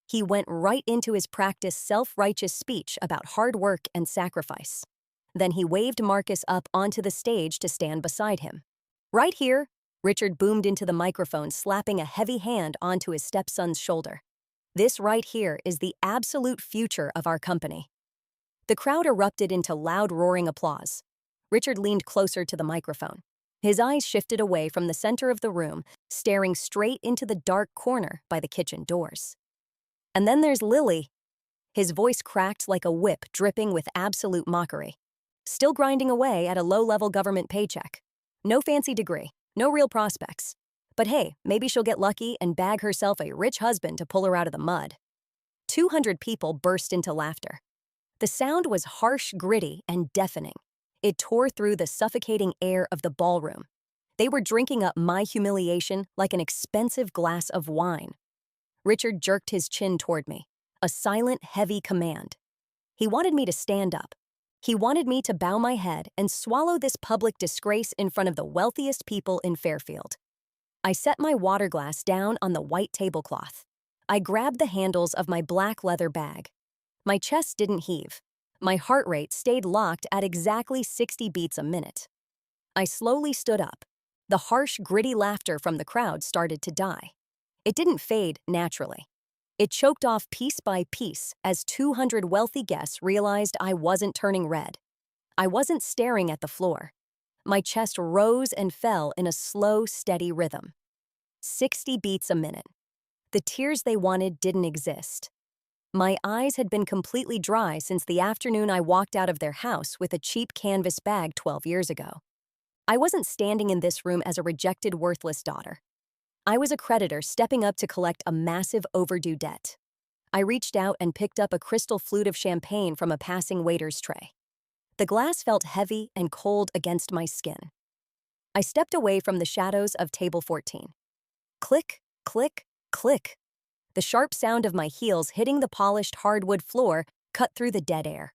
He went right into his practiced self-righteous speech about hard work and sacrifice. Then he waved Marcus up onto the stage to stand beside him. "Right here," Richard boomed into the microphone, slapping a heavy hand onto his stepson's shoulder. "This right here is the absolute future of our company." The crowd erupted into loud, roaring applause. Richard leaned closer to the microphone. His eyes shifted away from the center of the room, staring straight into the dark corner by the kitchen doors. "And then there's Lily." His voice cracked like a whip, dripping with absolute mockery. "Still grinding away at a low-level government paycheck. No fancy degree, no real prospects. But hey, maybe she'll get lucky and bag herself a rich husband to pull her out of the mud." 200 people burst into laughter. The sound was harsh, gritty, and deafening. It tore through the suffocating air of the ballroom. They were drinking up my humiliation like an expensive glass of wine. Richard jerked his chin toward me, a silent, heavy command. He wanted me to stand up. He wanted me to bow my head and swallow this public disgrace in front of the wealthiest people in Fairfield. I set my water glass down on the white tablecloth. I grabbed the handles of my black leather bag. My chest didn't heave. My heart rate stayed locked at exactly 60 beats a minute. I slowly stood up. The harsh, gritty laughter from the crowd started to die. It didn't fade naturally. It choked off piece by piece as 200 wealthy guests realized I wasn't turning red. I wasn't staring at the floor. My chest rose and fell in a slow, steady rhythm. 60 beats a minute. The tears they wanted didn't exist. My eyes had been completely dry since the afternoon I walked out of their house with a cheap canvas bag 12 years ago. I wasn't standing in this room as a rejected, worthless daughter. I was a creditor stepping up to collect a massive overdue debt. I reached out and picked up a crystal flute of champagne from a passing waiter's tray. The glass felt heavy and cold against my skin. I stepped away from the shadows of table 14. Click, click, click. The sharp sound of my heels hitting the polished hardwood floor cut through the dead air.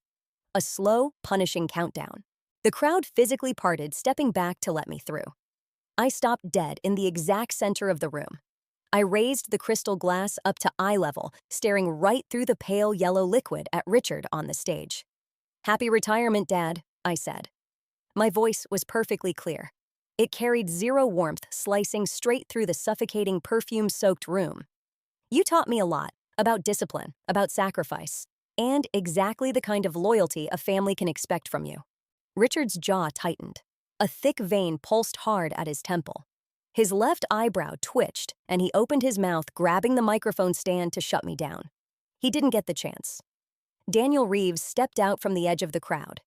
A slow, punishing countdown. The crowd physically parted, stepping back to let me through. I stopped dead in the exact center of the room. I raised the crystal glass up to eye level, staring right through the pale yellow liquid at Richard on the stage. "Happy retirement, Dad," I said. My voice was perfectly clear. It carried zero warmth, slicing straight through the suffocating perfume-soaked room. "You taught me a lot, about discipline, about sacrifice, and exactly the kind of loyalty a family can expect from you." Richard's jaw tightened. A thick vein pulsed hard at his temple. His left eyebrow twitched, and he opened his mouth, grabbing the microphone stand to shut me down. He didn't get the chance. Daniel Reeves stepped out from the edge of the crowd.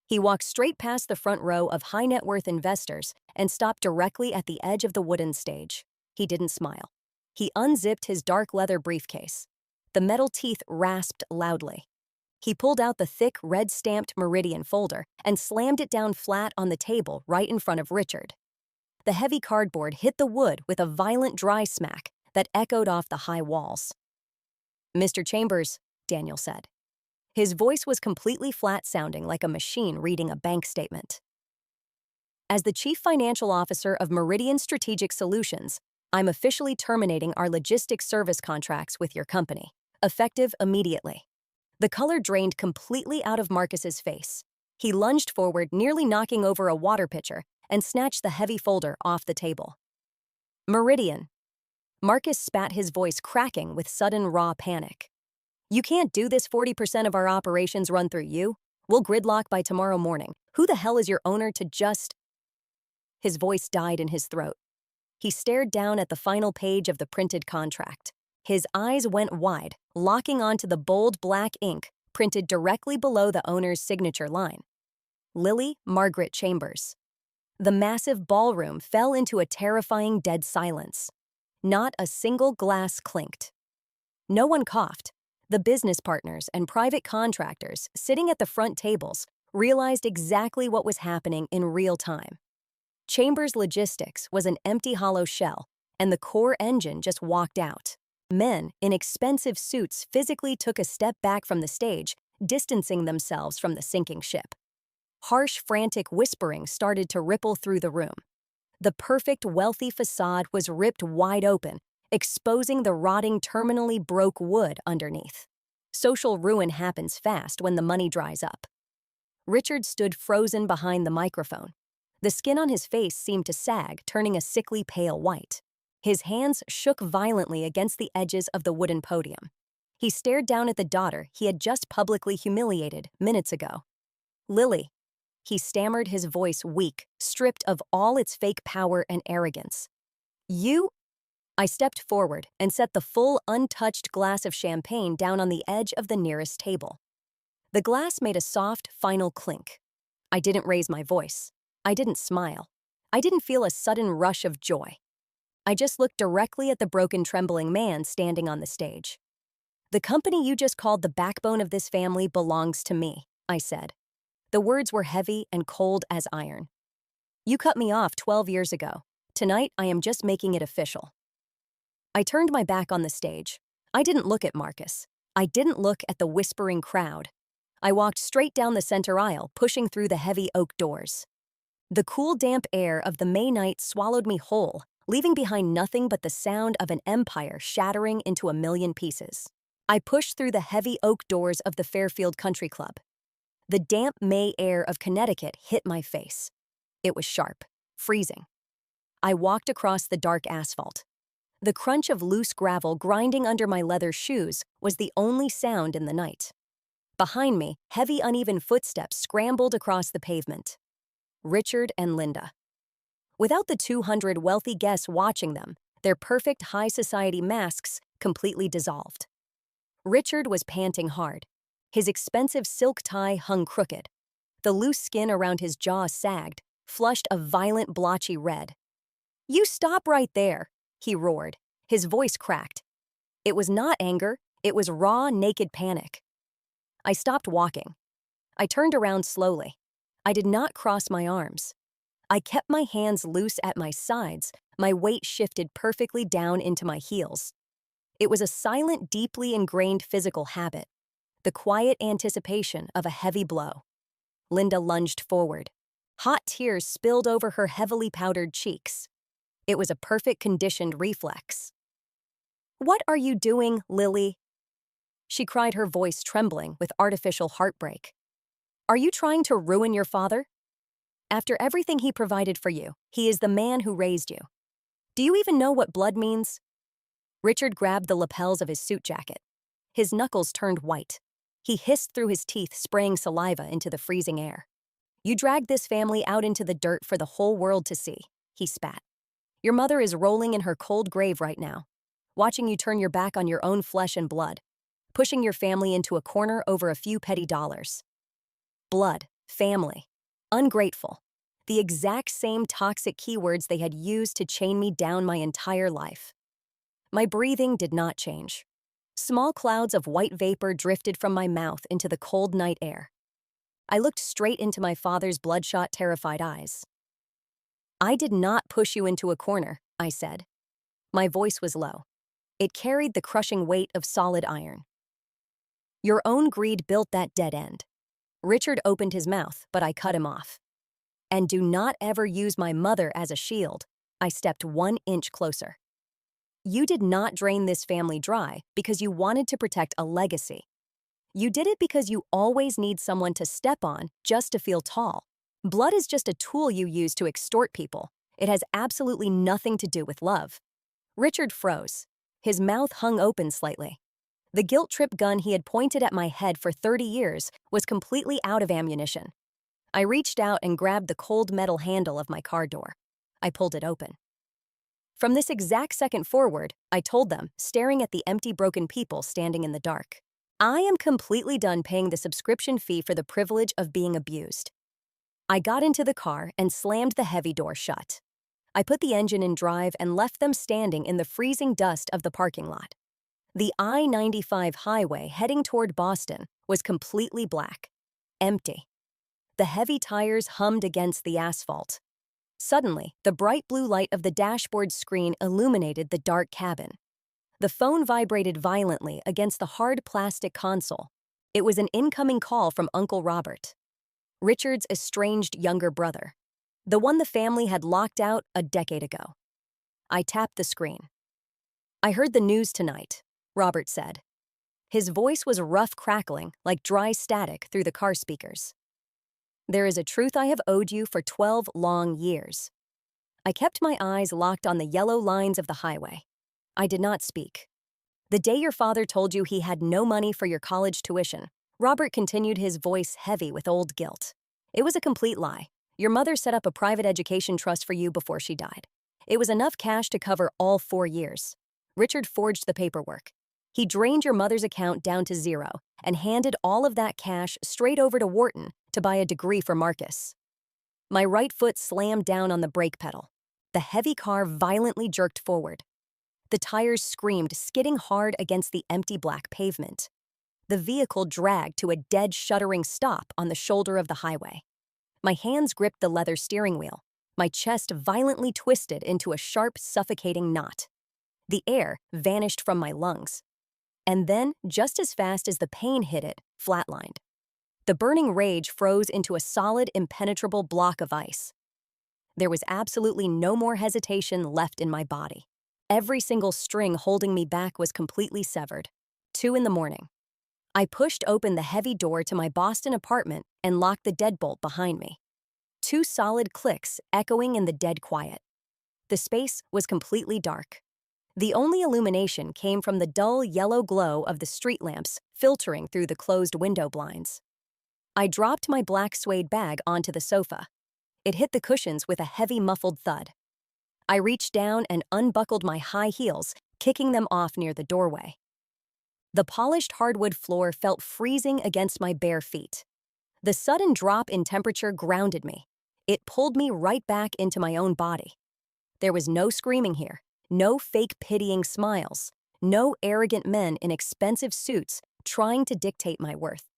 He walked straight past the front row of high-net-worth investors and stopped directly at the edge of the wooden stage. He didn't smile. He unzipped his dark leather briefcase. The metal teeth rasped loudly. He pulled out the thick, red-stamped Meridian folder and slammed it down flat on the table right in front of Richard. The heavy cardboard hit the wood with a violent dry smack that echoed off the high walls. "Mr. Chambers," Daniel said. His voice was completely flat-sounding, like a machine reading a bank statement. "As the Chief Financial Officer of Meridian Strategic Solutions, I'm officially terminating our logistics service contracts with your company, effective immediately." The color drained completely out of Marcus's face. He lunged forward, nearly knocking over a water pitcher, and snatched the heavy folder off the table. "Meridian." Marcus spat, his voice cracking with sudden raw panic. "You can't do this. 40% of our operations run through you. We'll gridlock by tomorrow morning. Who the hell is your owner to just—" His voice died in his throat. He stared down at the final page of the printed contract. His eyes went wide, locking onto the bold black ink printed directly below the owner's signature line. Lily Margaret Chambers. The massive ballroom fell into a terrifying dead silence. Not a single glass clinked. No one coughed. The business partners and private contractors sitting at the front tables realized exactly what was happening in real time. Chambers Logistics was an empty, hollow shell, and the core engine just walked out. Men in expensive suits physically took a step back from the stage, distancing themselves from the sinking ship. Harsh, frantic whispering started to ripple through the room. The perfect, wealthy facade was ripped wide open, exposing the rotting, terminally broke wood underneath. Social ruin happens fast when the money dries up. Richard stood frozen behind the microphone. The skin on his face seemed to sag, turning a sickly pale white. His hands shook violently against the edges of the wooden podium. He stared down at the daughter he had just publicly humiliated minutes ago. "Lily," he stammered, his voice weak, stripped of all its fake power and arrogance. "You—" I stepped forward and set the full, untouched glass of champagne down on the edge of the nearest table. The glass made a soft, final clink. I didn't raise my voice. I didn't smile. I didn't feel a sudden rush of joy. I just looked directly at the broken, trembling man standing on the stage. "The company you just called the backbone of this family belongs to me," I said. The words were heavy and cold as iron. "You cut me off 12 years ago. Tonight, I am just making it official." I turned my back on the stage. I didn't look at Marcus. I didn't look at the whispering crowd. I walked straight down the center aisle, pushing through the heavy oak doors. The cool, damp air of the May night swallowed me whole, leaving behind nothing but the sound of an empire shattering into a million pieces. I pushed through the heavy oak doors of the Fairfield Country Club. The damp May air of Connecticut hit my face. It was sharp, freezing. I walked across the dark asphalt. The crunch of loose gravel grinding under my leather shoes was the only sound in the night. Behind me, heavy, uneven footsteps scrambled across the pavement. Richard and Linda. Without the 200 wealthy guests watching them, their perfect high society masks completely dissolved. Richard was panting hard. His expensive silk tie hung crooked. The loose skin around his jaw sagged, flushed a violent blotchy red. "You stop right there," he roared. His voice cracked. It was not anger, it was raw, naked panic. I stopped walking. I turned around slowly. I did not cross my arms. I kept my hands loose at my sides, my weight shifted perfectly down into my heels. It was a silent, deeply ingrained physical habit, the quiet anticipation of a heavy blow. Linda lunged forward. Hot tears spilled over her heavily powdered cheeks. It was a perfect conditioned reflex. "What are you doing, Lily?" she cried, her voice trembling with artificial heartbreak. "Are you trying to ruin your father? After everything he provided for you, he is the man who raised you. Do you even know what blood means?" Richard grabbed the lapels of his suit jacket. His knuckles turned white. He hissed through his teeth, spraying saliva into the freezing air. "You dragged this family out into the dirt for the whole world to see," he spat. "Your mother is rolling in her cold grave right now, watching you turn your back on your own flesh and blood, pushing your family into a corner over a few petty dollars." Blood, family, ungrateful. The exact same toxic keywords they had used to chain me down my entire life. My breathing did not change. Small clouds of white vapor drifted from my mouth into the cold night air. I looked straight into my father's bloodshot, terrified eyes. "I did not push you into a corner," I said. My voice was low. It carried the crushing weight of solid iron. "Your own greed built that dead end." Richard opened his mouth, but I cut him off. "And do not ever use my mother as a shield." I stepped 1 inch closer. "You did not drain this family dry because you wanted to protect a legacy. You did it because you always need someone to step on just to feel tall. Blood is just a tool you use to extort people. It has absolutely nothing to do with love." Richard froze. His mouth hung open slightly. The guilt trip gun he had pointed at my head for 30 years was completely out of ammunition. I reached out and grabbed the cold metal handle of my car door. I pulled it open. From this exact second forward, I told them, staring at the empty, broken people standing in the dark, "I am completely done paying the subscription fee for the privilege of being abused." I got into the car and slammed the heavy door shut. I put the engine in drive and left them standing in the freezing dust of the parking lot. The I-95 highway heading toward Boston was completely black, empty. The heavy tires hummed against the asphalt. Suddenly, the bright blue light of the dashboard screen illuminated the dark cabin. The phone vibrated violently against the hard plastic console. It was an incoming call from Uncle Robert, Richard's estranged younger brother, the one the family had locked out a decade ago. I tapped the screen. "I heard the news tonight," Robert said. His voice was rough, crackling like dry static through the car speakers. "There is a truth I have owed you for 12 long years." I kept my eyes locked on the yellow lines of the highway. I did not speak. "The day your father told you he had no money for your college tuition," Robert continued, his voice heavy with old guilt. "It was a complete lie. Your mother set up a private education trust for you before she died. It was enough cash to cover all 4 years. Richard forged the paperwork. He drained your mother's account down to zero and handed all of that cash straight over to Wharton to buy a degree for Marcus." My right foot slammed down on the brake pedal. The heavy car violently jerked forward. The tires screamed, skidding hard against the empty black pavement. The vehicle dragged to a dead, shuddering stop on the shoulder of the highway. My hands gripped the leather steering wheel. My chest violently twisted into a sharp, suffocating knot. The air vanished from my lungs. And then, just as fast as the pain hit it, flatlined. The burning rage froze into a solid, impenetrable block of ice. There was absolutely no more hesitation left in my body. Every single string holding me back was completely severed. 2 a.m. I pushed open the heavy door to my Boston apartment and locked the deadbolt behind me. 2 solid clicks echoing in the dead quiet. The space was completely dark. The only illumination came from the dull yellow glow of the street lamps filtering through the closed window blinds. I dropped my black suede bag onto the sofa. It hit the cushions with a heavy, muffled thud. I reached down and unbuckled my high heels, kicking them off near the doorway. The polished hardwood floor felt freezing against my bare feet. The sudden drop in temperature grounded me. It pulled me right back into my own body. There was no screaming here, no fake pitying smiles, no arrogant men in expensive suits trying to dictate my worth.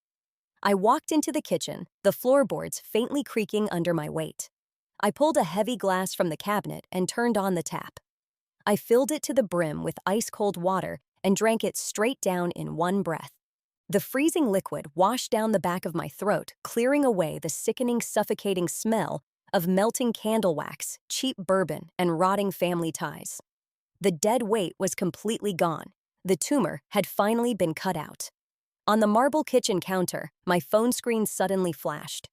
I walked into the kitchen, the floorboards faintly creaking under my weight. I pulled a heavy glass from the cabinet and turned on the tap. I filled it to the brim with ice-cold water and drank it straight down in one breath. The freezing liquid washed down the back of my throat, clearing away the sickening, suffocating smell of melting candle wax, cheap bourbon, and rotting family ties. The dead weight was completely gone. The tumor had finally been cut out. On the marble kitchen counter, my phone screen suddenly flashed.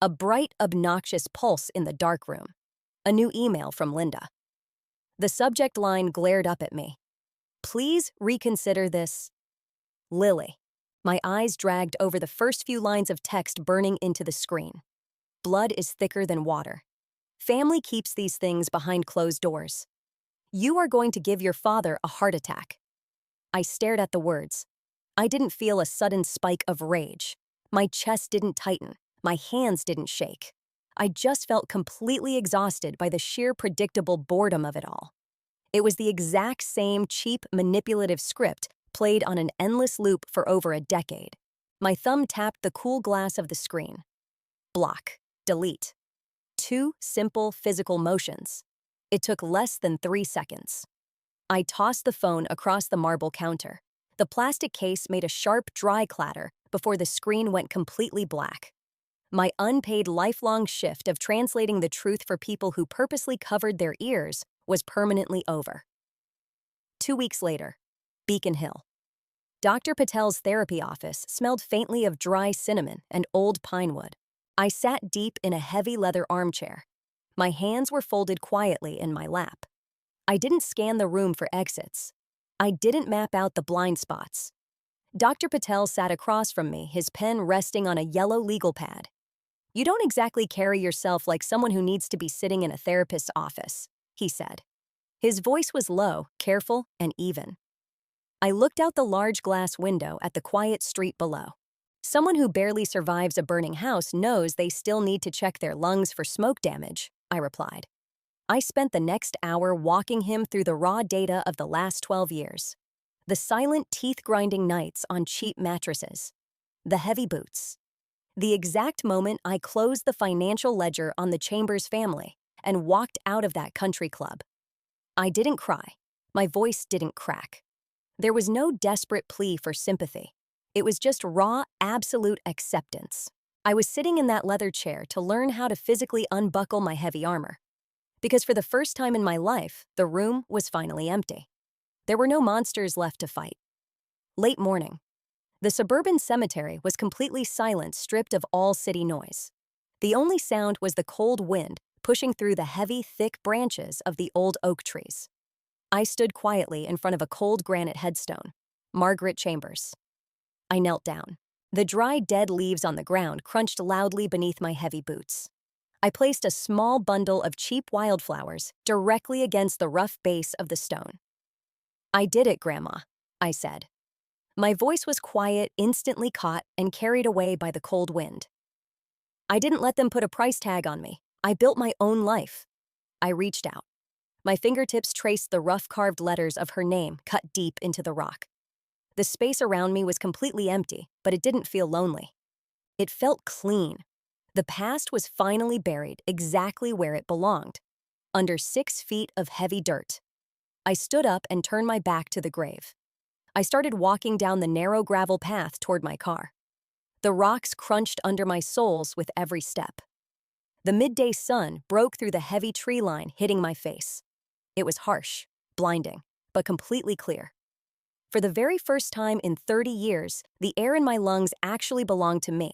A bright, obnoxious pulse in the dark room. A new email from Linda. The subject line glared up at me. "Please reconsider this. Lily." My eyes dragged over the first few lines of text burning into the screen. Blood is thicker than water. Family keeps these things behind closed doors. You are going to give your father a heart attack. I stared at the words. I didn't feel a sudden spike of rage. My chest didn't tighten. My hands didn't shake. I just felt completely exhausted by the sheer predictable boredom of it all. It was the exact same cheap, manipulative script played on an endless loop for over a decade. My thumb tapped the cool glass of the screen. Block. Delete. 2 simple physical motions. It took less than 3 seconds. I tossed the phone across the marble counter. The plastic case made a sharp, dry clatter before the screen went completely black. My unpaid lifelong shift of translating the truth for people who purposely covered their ears was permanently over. 2 weeks later, Beacon Hill. Dr. Patel's therapy office smelled faintly of dry cinnamon and old pine wood. I sat deep in a heavy leather armchair. My hands were folded quietly in my lap. I didn't scan the room for exits. I didn't map out the blind spots. Dr. Patel sat across from me, his pen resting on a yellow legal pad. "You don't exactly carry yourself like someone who needs to be sitting in a therapist's office," he said. His voice was low, careful, and even. I looked out the large glass window at the quiet street below. Someone who barely survives a burning house knows they still need to check their lungs for smoke damage, I replied. I spent the next hour walking him through the raw data of the last 12 years. The silent, teeth-grinding nights on cheap mattresses. The heavy boots. The exact moment I closed the financial ledger on the Chambers family and walked out of that country club. I didn't cry. My voice didn't crack. There was no desperate plea for sympathy. It was just raw, absolute acceptance. I was sitting in that leather chair to learn how to physically unbuckle my heavy armor. Because for the first time in my life, the room was finally empty. There were no monsters left to fight. Late morning. The suburban cemetery was completely silent, stripped of all city noise. The only sound was the cold wind pushing through the heavy, thick branches of the old oak trees. I stood quietly in front of a cold granite headstone. Margaret Chambers. I knelt down. The dry, dead leaves on the ground crunched loudly beneath my heavy boots. I placed a small bundle of cheap wildflowers directly against the rough base of the stone. "I did it, Grandma," I said. My voice was quiet, instantly caught, and carried away by the cold wind. "I didn't let them put a price tag on me. I built my own life." I reached out. My fingertips traced the rough carved letters of her name cut deep into the rock. The space around me was completely empty, but it didn't feel lonely. It felt clean. The past was finally buried exactly where it belonged, under 6 feet of heavy dirt. I stood up and turned my back to the grave. I started walking down the narrow gravel path toward my car. The rocks crunched under my soles with every step. The midday sun broke through the heavy tree line, hitting my face. It was harsh, blinding, but completely clear. For the very first time in 30 years, the air in my lungs actually belonged to me,